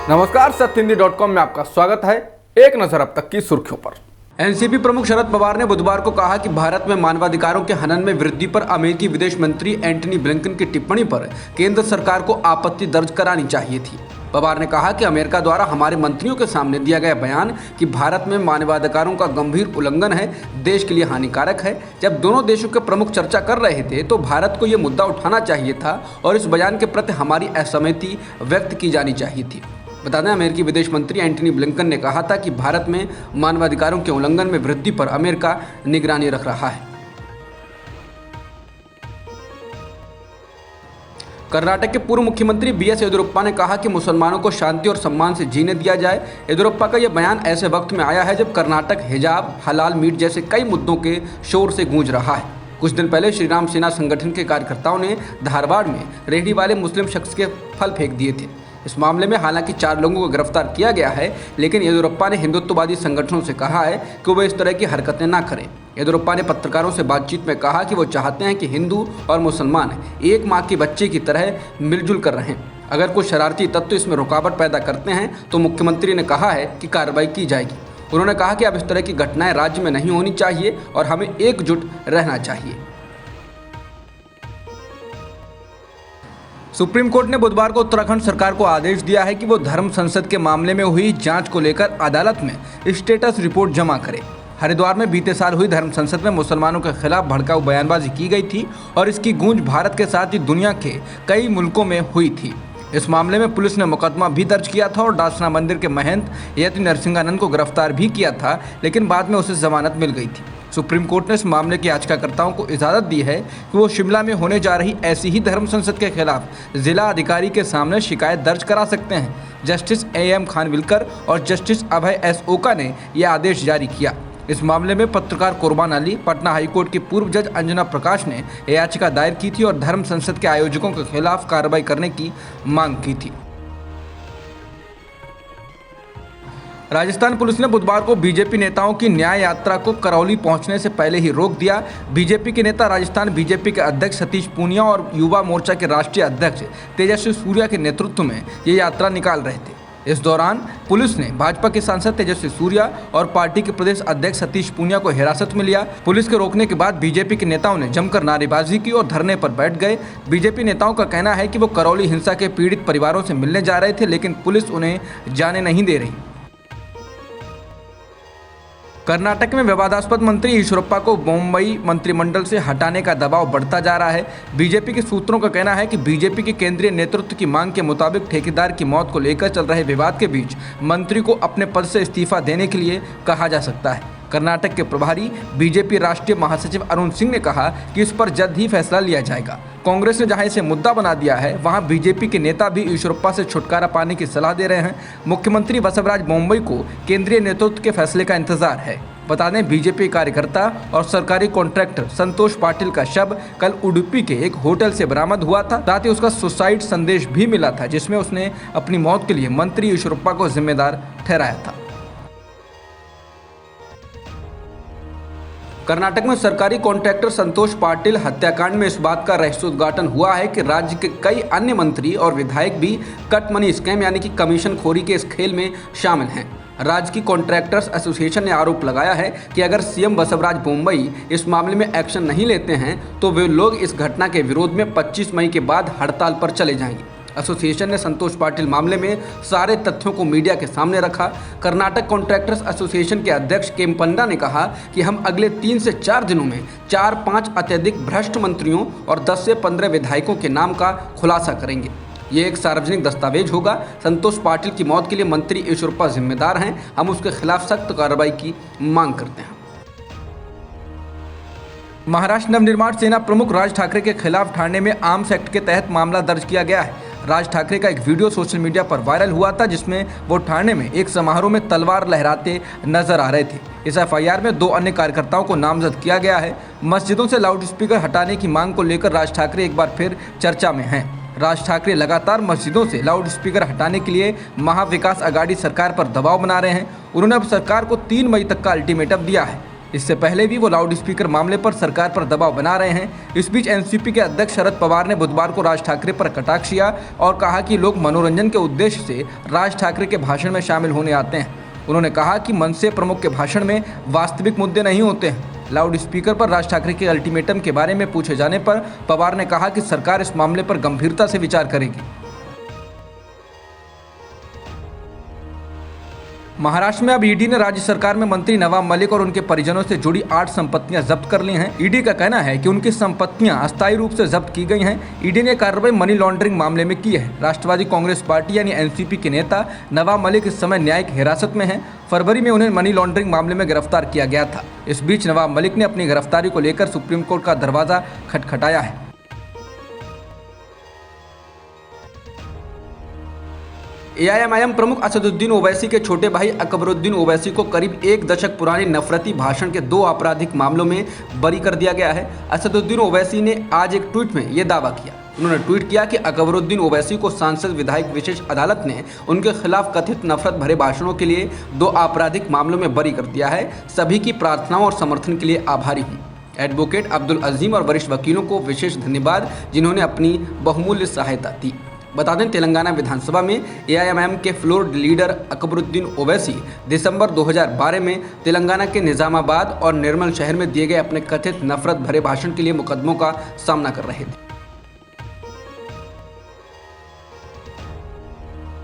नमस्कार, सत्यहिंदी.com में आपका स्वागत है। एक नजर अब तक की सुर्खियों पर। एनसीपी प्रमुख शरद पवार ने बुधवार को कहा कि भारत में मानवाधिकारों के हनन में वृद्धि पर अमेरिकी विदेश मंत्री एंटनी ब्लिंकन की टिप्पणी पर केंद्र सरकार को आपत्ति दर्ज करानी चाहिए थी। पवार ने कहा कि अमेरिका द्वारा हमारे मंत्रियों के सामने दिया गया बयान कि भारत में मानवाधिकारों का गंभीर उल्लंघन है, देश के लिए हानिकारक है। जब दोनों देशों के प्रमुख चर्चा कर रहे थे तो भारत को ये मुद्दा उठाना चाहिए था और इस बयान के प्रति हमारी असहमति व्यक्त की जानी चाहिए थी। बता दें, अमेरिकी विदेश मंत्री एंटनी ब्लिंकन ने कहा था कि भारत में मानवाधिकारों के उल्लंघन में वृद्धि पर अमेरिका निगरानी रख रहा है। कर्नाटक के पूर्व मुख्यमंत्री बीएस येदियुरप्पा ने कहा कि मुसलमानों को शांति और सम्मान से जीने दिया जाए। येदियुरप्पा का यह बयान ऐसे वक्त में आया है जब कर्नाटक हिजाब, हलाल मीट जैसे कई मुद्दों के शोर से गूंज रहा है। कुछ दिन पहले श्री राम सेना संगठन के कार्यकर्ताओं ने धारवाड़ में रेहड़ी वाले मुस्लिम शख्स के फल फेंक दिए थे। इस मामले में हालांकि 4 लोगों को गिरफ्तार किया गया है, लेकिन येदियुरप्पा ने हिंदुत्ववादी संगठनों से कहा है कि वे इस तरह की हरकतें ना करें। येदियुरप्पा ने पत्रकारों से बातचीत में कहा कि वो चाहते हैं कि हिंदू और मुसलमान एक माँ के बच्चे की तरह मिलजुल कर रहें। अगर कुछ शरारती तत्व इसमें रुकावट पैदा करते हैं तो मुख्यमंत्री ने कहा है कि कार्रवाई की जाएगी। उन्होंने कहा कि अब इस तरह की घटनाएं राज्य में नहीं होनी चाहिए और हमें एकजुट रहना चाहिए। सुप्रीम कोर्ट ने बुधवार को उत्तराखंड सरकार को आदेश दिया है कि वो धर्म संसद के मामले में हुई जांच को लेकर अदालत में स्टेटस रिपोर्ट जमा करे। हरिद्वार में बीते साल हुई धर्म संसद में मुसलमानों के खिलाफ भड़काऊ बयानबाजी की गई थी और इसकी गूंज भारत के साथ ही दुनिया के कई मुल्कों में हुई थी। इस मामले में पुलिस ने मुकदमा भी दर्ज किया था और डासना मंदिर के महंत यति नरसिंहानंद को गिरफ्तार भी किया था, लेकिन बाद में उसे जमानत मिल गई थी। सुप्रीम कोर्ट ने इस मामले के याचिकाकर्ताओं को इजाज़त दी है कि वो शिमला में होने जा रही ऐसी ही धर्म संसद के खिलाफ जिला अधिकारी के सामने शिकायत दर्ज करा सकते हैं। जस्टिस AM खानविलकर और जस्टिस अभय S ओका ने यह आदेश जारी किया। इस मामले में पत्रकार कुर्बान अली, पटना हाईकोर्ट की पूर्व जज अंजना प्रकाश ने याचिका दायर की थी और धर्म संसद के आयोजकों के खिलाफ कार्रवाई करने की मांग की थी। राजस्थान पुलिस ने बुधवार को बीजेपी नेताओं की न्याय यात्रा को करौली पहुंचने से पहले ही रोक दिया। बीजेपी के नेता राजस्थान बीजेपी के अध्यक्ष सतीश पूनिया और युवा मोर्चा के राष्ट्रीय अध्यक्ष तेजस्वी सूर्या के नेतृत्व में ये यात्रा निकाल रहे थे। इस दौरान पुलिस ने भाजपा के सांसद तेजस्वी सूर्या और पार्टी के प्रदेश अध्यक्ष सतीश पूनिया को हिरासत में लिया। पुलिस के रोकने के बाद बीजेपी के नेताओं ने जमकर नारेबाजी की और धरने पर बैठ गए। बीजेपी नेताओं का कहना है कि वो करौली हिंसा के पीड़ित परिवारों से मिलने जा रहे थे, लेकिन पुलिस उन्हें जाने नहीं दे रही। कर्नाटक में विवादास्पद मंत्री ईश्वरप्पा को मुंबई मंत्रिमंडल से हटाने का दबाव बढ़ता जा रहा है। बीजेपी के सूत्रों का कहना है कि बीजेपी के केंद्रीय नेतृत्व की मांग के मुताबिक ठेकेदार की मौत को लेकर चल रहे विवाद के बीच मंत्री को अपने पद से इस्तीफा देने के लिए कहा जा सकता है। कर्नाटक के प्रभारी बीजेपी राष्ट्रीय महासचिव अरुण सिंह ने कहा कि इस पर जल्द ही फैसला लिया जाएगा। कांग्रेस ने जहां इसे मुद्दा बना दिया है, वहां बीजेपी के नेता भी ईश्वरप्पा से छुटकारा पाने की सलाह दे रहे हैं। मुख्यमंत्री बसवराज बोम्मई को केंद्रीय नेतृत्व के फैसले का इंतजार है। बता दें, बीजेपी कार्यकर्ता और सरकारी कॉन्ट्रैक्टर संतोष पाटिल का शव कल उडुपी के एक होटल से बरामद हुआ था। साथ ही उसका सुसाइड संदेश भी मिला था, जिसमें उसने अपनी मौत के लिए मंत्री ईश्वरप्पा को जिम्मेदार ठहराया था। कर्नाटक में सरकारी कॉन्ट्रैक्टर संतोष पाटिल हत्याकांड में इस बात का रहस्योद्घाटन हुआ है कि राज्य के कई अन्य मंत्री और विधायक भी कट मनी स्कैम यानी कि कमीशन खोरी के इस खेल में शामिल हैं। राज्य की कॉन्ट्रैक्टर्स एसोसिएशन ने आरोप लगाया है कि अगर सीएम बसवराज बोम्मई इस मामले में एक्शन नहीं लेते हैं तो वे लोग इस घटना के विरोध में 25 मई के बाद हड़ताल पर चले जाएंगे। एसोसिएशन ने संतोष पाटिल मामले में सारे तथ्यों को मीडिया के सामने रखा। कर्नाटक कॉन्ट्रैक्टर्स एसोसिएशन के अध्यक्ष केम्पन्ना ने कहा कि हम अगले 3 से 4 दिनों में 4-5 अत्यधिक भ्रष्ट मंत्रियों और 10 से 15 विधायकों के नाम का खुलासा करेंगे। ये एक सार्वजनिक दस्तावेज होगा। संतोष पाटिल की मौत के लिए मंत्री ईश्वरप्पा जिम्मेदार हैं। हम उसके खिलाफ सख्त कार्रवाई की मांग करते हैं। महाराष्ट्र नवनिर्माण सेना प्रमुख राज ठाकरे के खिलाफ ठाणे में आर्म्स एक्ट के तहत मामला दर्ज किया गया है। राज ठाकरे का एक वीडियो सोशल मीडिया पर वायरल हुआ था, जिसमें वो ठाणे में एक समारोह में तलवार लहराते नजर आ रहे थे। इस एफआईआर में 2 अन्य कार्यकर्ताओं को नामजद किया गया है। मस्जिदों से लाउडस्पीकर हटाने की मांग को लेकर राज ठाकरे एक बार फिर चर्चा में हैं। राज ठाकरे लगातार मस्जिदों से लाउडस्पीकर हटाने के लिए महाविकास आघाड़ी सरकार पर दबाव बना रहे हैं। उन्होंने अब सरकार को 3 मई तक का अल्टीमेटम दिया है। इससे पहले भी वो लाउड स्पीकर मामले पर सरकार पर दबाव बना रहे हैं। इस बीच एनसीपी के अध्यक्ष शरद पवार ने बुधवार को राज ठाकरे पर कटाक्ष किया और कहा कि लोग मनोरंजन के उद्देश्य से राज ठाकरे के भाषण में शामिल होने आते हैं। उन्होंने कहा कि मनसे प्रमुख के भाषण में वास्तविक मुद्दे नहीं होते हैं। लाउड स्पीकर पर राज ठाकरे के अल्टीमेटम के बारे में पूछे जाने पर पवार ने कहा कि सरकार इस मामले पर गंभीरता से विचार करेगी। महाराष्ट्र में अब ईडी ने राज्य सरकार में मंत्री नवाब मलिक और उनके परिजनों से जुड़ी 8 संपत्तियां जब्त कर ली हैं। ईडी का कहना है कि उनकी संपत्तियां अस्थायी रूप से जब्त की गई हैं। ईडी ने कार्रवाई मनी लॉन्ड्रिंग मामले में की है। राष्ट्रवादी कांग्रेस पार्टी यानी एनसीपी के नेता नवाब मलिक इस समय न्यायिक हिरासत में हैं। फरवरी में उन्हें मनी लॉन्ड्रिंग मामले में गिरफ्तार किया गया था। इस बीच नवाब मलिक ने अपनी गिरफ्तारी को लेकर सुप्रीम कोर्ट का दरवाजा खटखटाया है। एआईएमआईएम प्रमुख असदुद्दीन ओवैसी के छोटे भाई अकबरुद्दीन ओवैसी को करीब 1 दशक पुराने नफरती भाषण के 2 आपराधिक मामलों में बरी कर दिया गया है। असदुद्दीन ओवैसी ने आज एक ट्वीट में यह दावा किया। उन्होंने ट्वीट किया कि अकबरुद्दीन ओवैसी को सांसद विधायक विशेष अदालत ने उनके खिलाफ कथित नफरत भरे भाषणों के लिए 2 आपराधिक मामलों में बरी कर दिया है। सभी की प्रार्थनाओं और समर्थन के लिए आभारी हूँ। एडवोकेट अब्दुल अजीम और वरिष्ठ वकीलों को विशेष धन्यवाद जिन्होंने अपनी बहुमूल्य सहायता दी। बता दें, तेलंगाना विधानसभा में एआईएमआईएम के फ्लोर लीडर अकबरुद्दीन ओवैसी दिसंबर 2012 में तेलंगाना के निजामाबाद और निर्मल शहर में दिए गए अपने कथित नफरत भरे भाषण के लिए मुकदमों का सामना कर रहे थे।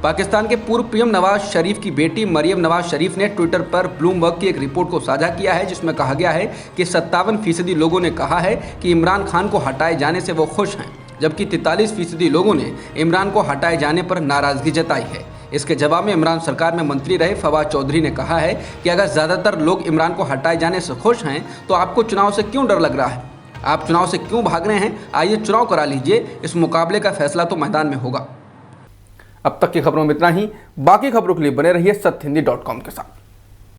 पाकिस्तान के पूर्व पीएम नवाज शरीफ की बेटी मरियम नवाज शरीफ ने ट्विटर पर ब्लूमबर्ग की एक रिपोर्ट को साझा किया है, जिसमें कहा गया है कि 57% लोगों ने कहा है कि इमरान खान को हटाए जाने से वो खुश हैं, जबकि 43% लोगों ने इमरान को हटाए जाने पर नाराजगी जताई है। इसके जवाब में इमरान सरकार में मंत्री रहे फवाद चौधरी ने कहा है कि अगर ज़्यादातर लोग इमरान को हटाए जाने से खुश हैं तो आपको चुनाव से क्यों डर लग रहा है? आप चुनाव से क्यों भाग रहे हैं? आइए चुनाव करा लीजिए, इस मुकाबले का फैसला तो मैदान में होगा। अब तक की खबरों में इतना ही। बाकी खबरों के लिए बने रहिए सत्यहिंदी.com के साथ।